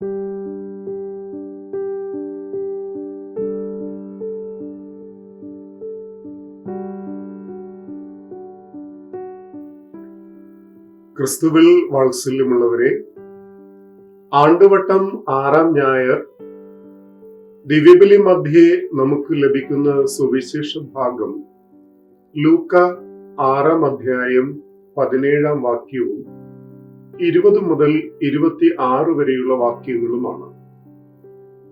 ക്രിസ്തുവിൽ വാത്സല്യമുള്ളവരെ, ആണ്ടുവട്ടം 6-ാം ഞായർ ദിവ്യബലി മധ്യേ നമുക്ക് ലഭിക്കുന്ന സുവിശേഷ ഭാഗം ലൂക്ക 6-ാം അധ്യായം 17-ാം വാക്യവും 20 മുതൽ 26 വരെയുള്ള വാക്യങ്ങളുമാണ്.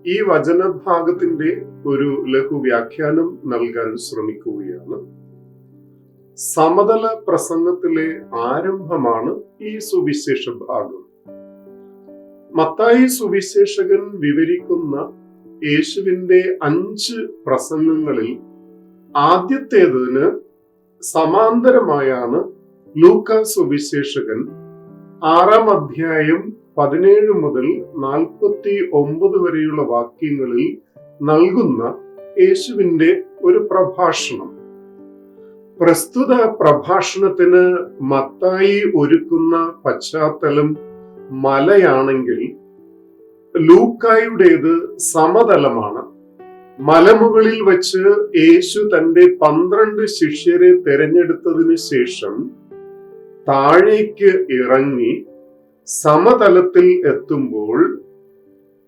ഈ വചനഭാഗത്തിന്റെ ഒരു ലഘു വ്യാഖ്യാനം നൽകാൻ ശ്രമിക്കുകയാണ്. സമതല പ്രസംഗത്തിലെ ആരംഭമാണ് ഈ സുവിശേഷ ഭാഗം. മത്തായി സുവിശേഷകൻ വിവരിക്കുന്ന യേശുവിന്റെ 5 പ്രസംഗങ്ങളിൽ ആദ്യത്തേതിന് സമാന്തരമായാണ് ലൂക്ക സുവിശേഷകൻ 6-ാം അധ്യായം 17 മുതൽ 49 വരെയുള്ള വാക്യങ്ങളിൽ നൽകുന്ന യേശുവിന്റെ ഒരു പ്രഭാഷണം. പ്രസ്തുത പ്രഭാഷണത്തിന് മത്തായി ഒരുക്കുന്ന പശ്ചാത്തലം മലയാണെങ്കിൽ ലൂക്കായുടേത് സമതലമാണ്. മലമുകളിൽ വച്ച് യേശു തന്റെ 12 ശിഷ്യരെ തെരഞ്ഞെടുത്തതിനു ശേഷം താഴേക്ക് ഇറങ്ങി സമതലത്തിൽ എത്തുമ്പോൾ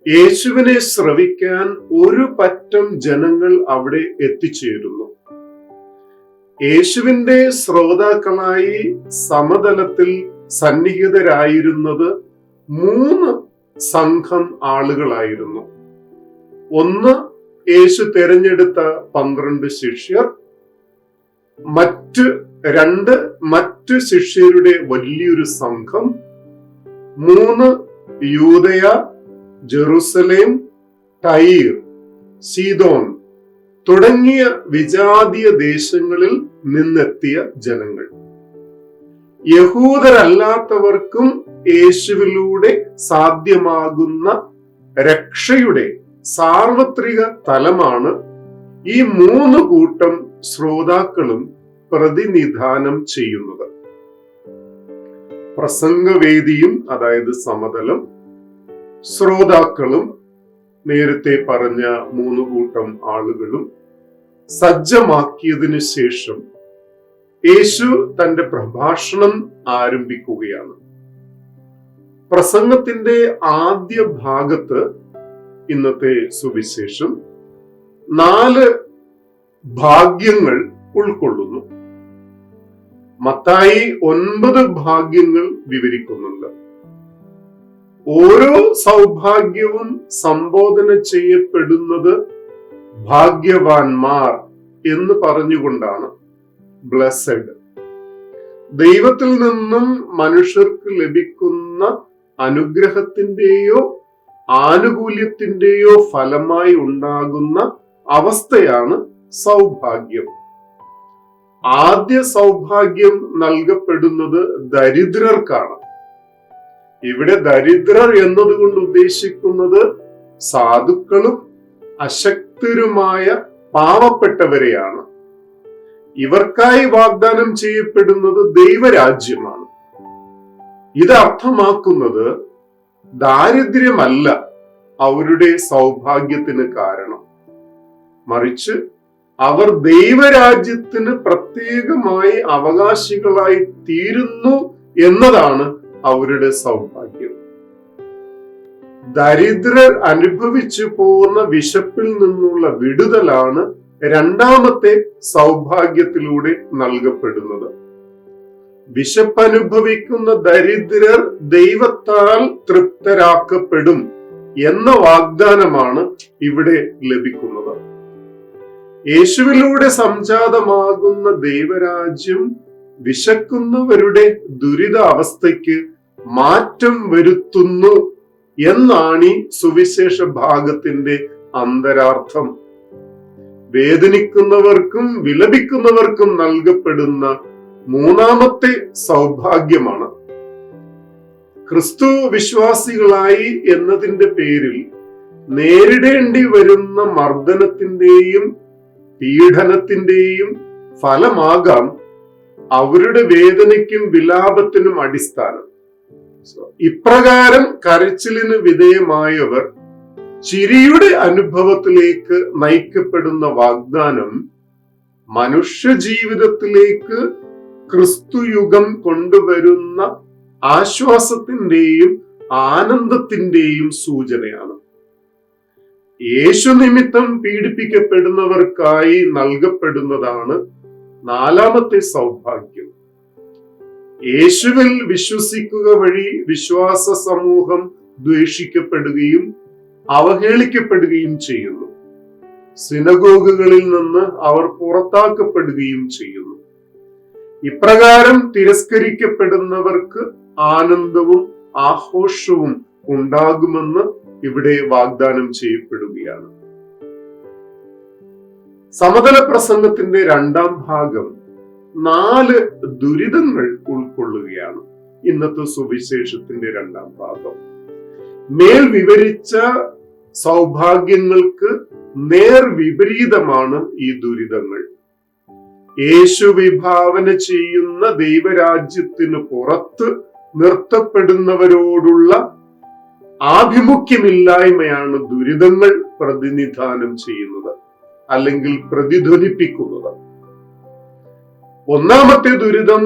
യേശുവിനെ ശ്രവിക്കാൻ ഒരു പറ്റം ജനങ്ങൾ അവിടെ എത്തിച്ചേരുന്നു. യേശുവിന്റെ ശ്രോതാക്കളായി സമതലത്തിൽ സന്നിഹിതരായിരുന്നത് 3 സംഘം ആളുകളായിരുന്നു. ഒന്ന്, യേശു തിരഞ്ഞെടുത്ത 12 ശിഷ്യർ. മറ്റ് ശിഷ്യരുടെ വലിയൊരു സംഘം. 3, യൂദയ, ജെറുസലേം, ടൈർ, സീദോൻ തുടങ്ങിയ വിജാതീയ ദേശങ്ങളിൽ നിന്നെത്തിയ ജനങ്ങൾ. യഹൂദരല്ലാത്തവർക്കും യേശുവിലൂടെ സാധ്യമാകുന്ന രക്ഷയുടെ സാർവത്രിക തലമാണ് ഈ 3 കൂട്ടം ശ്രോതാക്കളും പ്രതിനിധാനം ചെയ്യുന്നത്. പ്രസംഗവേദിയും, അതായത് സമതലം, ശ്രോതാക്കളും, നേരത്തെ പറഞ്ഞ 3 കൂട്ടം ആളുകളും സജ്ജമാക്കിയതിനു ശേഷം യേശു തന്റെ പ്രഭാഷണം ആരംഭിക്കുകയാണ്. പ്രസംഗത്തിന്റെ ആദ്യ ഭാഗത്ത് ഇന്നത്തെ സുവിശേഷം 4 ഭാഗ്യങ്ങൾ ഉൾക്കൊള്ളുന്നു. മത്തായി 9 ഭാഗ്യങ്ങൾ വിവരിക്കുന്നുണ്ട്. ഓരോ സൗഭാഗ്യവും സംബോധന ചെയ്യപ്പെടുന്നത് ഭാഗ്യവാന്മാർ എന്ന് പറഞ്ഞുകൊണ്ടാണ്. ബ്ലെസ്സഡ്. ദൈവത്തിൽ നിന്നും മനുഷ്യർക്ക് ലഭിക്കുന്ന അനുഗ്രഹത്തിന്റെയോ ആനുകൂല്യത്തിന്റെയോ ഫലമായി ഉണ്ടാകുന്ന അവസ്ഥയാണ് സൗഭാഗ്യം. ആദ്യ സൗഭാഗ്യം നൽകപ്പെടുന്നത് ദരിദ്രർക്കാണ്. ഇവിടെ ദരിദ്രർ എന്നതുകൊണ്ട് ഉദ്ദേശിക്കുന്നത് സാധുക്കളും അശക്തരുമായ പാവപ്പെട്ടവരെയാണ്. ഇവർക്കായി വാഗ്ദാനം ചെയ്യപ്പെടുന്നത് ദൈവരാജ്യമാണ്. ഇത് അർത്ഥമാക്കുന്നത് ദാരിദ്ര്യമല്ല അവരുടെ സൗഭാഗ്യത്തിന് കാരണം, മറിച്ച് അവർ ദൈവരാജ്യത്തിന് പ്രത്യേകമായി അവകാശികളായി തീരുന്നു എന്നതാണ് അവരുടെ സൗഭാഗ്യം. ദരിദ്രർ അനുഭവിച്ചു പോകുന്ന വിശപ്പിൽ നിന്നുള്ള വിടുതലാണ് രണ്ടാമത്തെ സൗഭാഗ്യത്തിലൂടെ നൽകപ്പെടുന്നത്. വിശപ്പനുഭവിക്കുന്ന ദരിദ്രർ ദൈവത്താൽ തൃപ്തരാക്കപ്പെടും എന്ന വാഗ്ദാനമാണ് ഇവിടെ ലഭിക്കുന്നത്. യേശുവിലൂടെ സംജാതമാകുന്ന ദൈവരാജ്യം വിശക്കുന്നവരുടെ ദുരിത അവസ്ഥയ്ക്ക് മാറ്റം വരുത്തുന്നു എന്നാണ് ഈ സുവിശേഷ ഭാഗത്തിന്റെ അന്തരാർത്ഥം. വേദനിക്കുന്നവർക്കും വിലപിക്കുന്നവർക്കും നൽകപ്പെടുന്ന 3ാമത്തെ സൗഭാഗ്യമാണ്. ക്രിസ്തു വിശ്വാസികളായി എന്നതിന്റെ പേരിൽ നേരിടേണ്ടി വരുന്ന മർദ്ദനത്തിന്റെയും പീഡനത്തിന്റെയും ഫലമാകാം അവരുടെ വേദനയ്ക്കും വിലാപത്തിനും അടിസ്ഥാനം. ഇപ്രകാരം കരച്ചിലിന് വിധേയമായവർ ചിരിയുടെ അനുഭവത്തിലേക്ക് നയിക്കപ്പെടുന്ന വാഗ്ദാനം മനുഷ്യ ജീവിതത്തിലേക്ക് ക്രിസ്തുയുഗം കൊണ്ടുവരുന്ന ആശ്വാസത്തിന്റെയും ആനന്ദത്തിന്റെയും സൂചനയാണ്. യേശു നിമിത്തം പീഡിപ്പിക്കപ്പെടുന്നവർക്കായി നൽകപ്പെടുന്നതാണ് നാലാമത്തെ സൗഭാഗ്യം. യേശുവിൽ വിശ്വസിക്കുക വഴി വിശ്വാസ സമൂഹം ദ്വേഷിക്കപ്പെടുകയും അവഹേളിക്കപ്പെടുകയും ചെയ്യുന്നു. സിനഗോഗുകളിൽ നിന്ന് അവർ പുറത്താക്കപ്പെടുകയും ചെയ്യുന്നു. ഇപ്രകാരം തിരസ്കരിക്കപ്പെടുന്നവർക്ക് ആനന്ദവും ആഘോഷവും ഉണ്ടാകുമെന്ന് ഇവിടെ വാഗ്ദാനം ചെയ്യപ്പെടുകയാണ്. സമതല പ്രസംഗത്തിന്റെ രണ്ടാം ഭാഗം 4 ദുരിതങ്ങൾ ഉൾക്കൊള്ളുകയാണ്. ഇന്നത്തെ സുവിശേഷത്തിന്റെ രണ്ടാം ഭാഗം മേൽ വിവരിച്ച സൗഭാഗ്യങ്ങൾക്ക് നേർ വിപരീതമാണ് ഈ ദുരിതങ്ങൾ. യേശു വിഭാവന ചെയ്യുന്ന ദൈവരാജ്യത്തിന് പുറത്ത് നിർത്തപ്പെടുന്നവരോടുള്ള ആഭിമുഖ്യമില്ലായ്മയാണ് ദുരിതങ്ങൾ പ്രതിനിധാനം ചെയ്യുന്നത്, അല്ലെങ്കിൽ പ്രതിധ്വനിപ്പിക്കുന്നത്. ഒന്നാമത്തെ ദുരിതം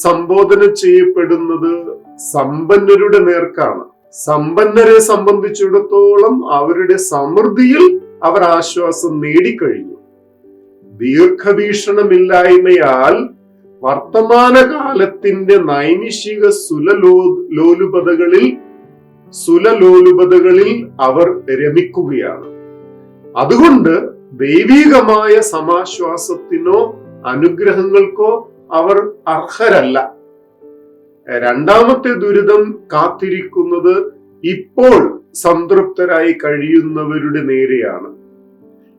സംബോധന ചെയ്യപ്പെടുന്നത് സമ്പന്നരുടെ നേർക്കാണ്. സമ്പന്നരെ സംബന്ധിച്ചിടത്തോളം അവരുടെ സമൃദ്ധിയിൽ അവർ ആശ്വാസം നേടിക്കഴിഞ്ഞു. ദീർഘവീക്ഷണമില്ലായ്മയാൽ വർത്തമാനകാലത്തിന്റെ നൈമിഷിക സുലലോലുപതകളിൽ അവർ രമിക്കുകയാണ്. അതുകൊണ്ട് ദൈവികമായ സമാശ്വാസത്തിനോ അനുഗ്രഹങ്ങൾക്കോ അവർ അർഹരല്ല. രണ്ടാമത്തെ ദുരിതം കാത്തിരിക്കുന്നത് ഇപ്പോൾ സംതൃപ്തരായി കഴിയുന്നവരുടെ നേരെയാണ്.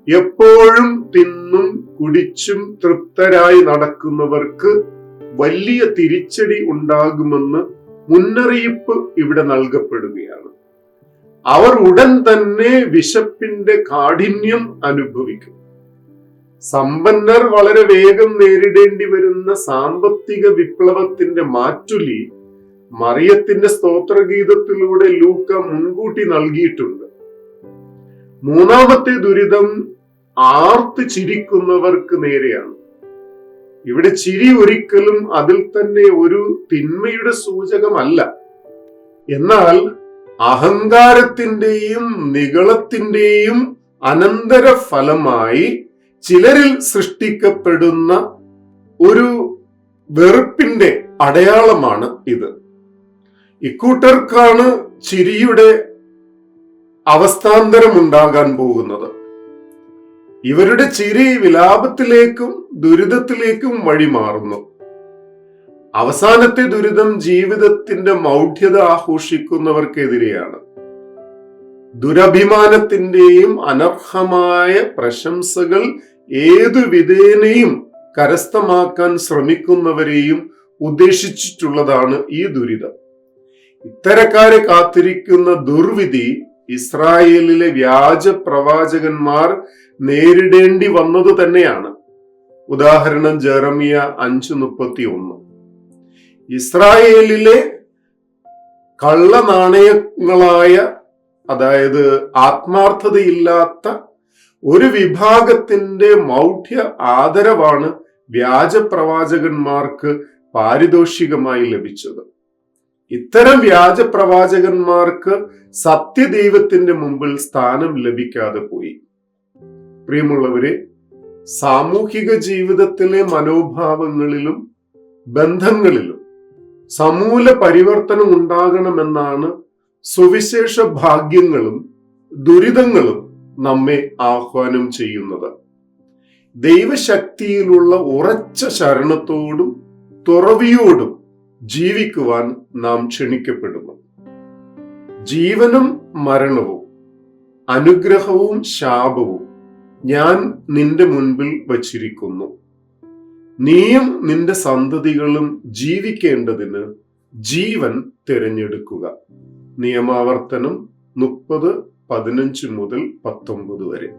എപ്പോഴും തിന്നും കുടിച്ചും തൃപ്തരായി നടക്കുന്നവർക്ക് വലിയ തിരിച്ചടി ഉണ്ടാകുമെന്ന് മുന്നറിയിപ്പ് ഇവിടെ നൽകപ്പെടുകയാണ്. അവർ ഉടൻ തന്നെ വിശപ്പിന്റെ കാഠിന്യം അനുഭവിക്കും. സമ്പന്നർ വളരെ വേഗം നേരിടേണ്ടി വരുന്ന സാമ്പത്തിക വിപ്ലവത്തിന്റെ മാറ്റുലി മറിയത്തിന്റെ സ്തോത്രഗീതത്തിലൂടെ ലൂക്ക മുൻകൂട്ടി നൽകിയിട്ടുണ്ട്. മൂന്നാമത്തെ ദുരിതം ആർത്ത് ചിരിക്കുന്നവർക്ക് നേരെയാണ്. ഇവിടെ ചിരി ഒരിക്കലും അതിൽ തന്നെ ഒരു തിന്മയുടെ സൂചകമല്ല. എന്നാൽ അഹങ്കാരത്തിന്റെയും നിഗളത്തിന്റെയും അനന്തര ഫലമായി ചിലരിൽ സൃഷ്ടിക്കപ്പെടുന്ന ഒരു വെറുപ്പിന്റെ അടയാളമാണ് ഇത്. ഇക്കൂട്ടർക്കാണ് ചിരിയുടെ അവസ്ഥാന്തരമുണ്ടാകാൻ പോകുന്നത്. ഇവരുടെ ചിരി വിലാപത്തിലേക്കും ദുരിതത്തിലേക്കും വഴിമാറുന്നു. അവസാനത്തെ ദുരിതം ജീവിതത്തിന്റെ മൗഢ്യത ആഘോഷിക്കുന്നവർക്കെതിരെയാണ്. ദുരഭിമാനത്തിന്റെയും അനർഹമായ പ്രശംസകൾ ഏതു വിധേനയും കരസ്ഥമാക്കാൻ ശ്രമിക്കുന്നവരെയും ഉദ്ദേശിച്ചിട്ടുള്ളതാണ് ഈ ദുരിതം. ഇത്തരക്കാരെ കാത്തിരിക്കുന്ന ദുർവിധി ഇസ്രായേലിലെ വ്യാജ പ്രവാചകന്മാർ നേരിടേണ്ടി വന്നത് തന്നെയാണ്. ഉദാഹരണം ജെറമിയ 5:31. ഇസ്രായേലിലെ കള്ളനാണയങ്ങളായ, അതായത് ആത്മാർത്ഥതയില്ലാത്ത ഒരു വിഭാഗത്തിന്റെ മൗഢ്യ ആദരവാണ് വ്യാജ പ്രവാചകന്മാർക്ക് പാരിതോഷികമായി ലഭിച്ചത്. ഇത്തരം വ്യാജ പ്രവാചകന്മാർക്ക് സത്യദൈവത്തിന്റെ മുമ്പിൽ സ്ഥാനം ലഭിക്കാതെ പോയി. പ്രിയമുള്ളവരെ, സാമൂഹിക ജീവിതത്തിലെ മനോഭാവങ്ങളിലും ബന്ധങ്ങളിലും സമൂല പരിവർത്തനം ഉണ്ടാകണമെന്നാണ് സുവിശേഷ ഭാഗ്യങ്ങളും ദുരിതങ്ങളും നമ്മെ ആഹ്വാനം ചെയ്യുന്നത്. ദൈവശക്തിയിലുള്ള ഉറച്ച ശരണത്തോടും തുറവിയോടും ജീവിക്കുവാൻ നാം ക്ഷണിക്കപ്പെടുന്നു. ജീവനും മരണവും അനുഗ്രഹവും ശാപവും ഞാൻ നിന്റെ മുൻപിൽ വച്ചിരിക്കുന്നു. നീയും നിന്റെ സന്തതികളും ജീവിക്കേണ്ടതിന് ജീവൻ തിരഞ്ഞെടുക്കുക. നിയമാവർത്തനം 30:15-19 വരെ.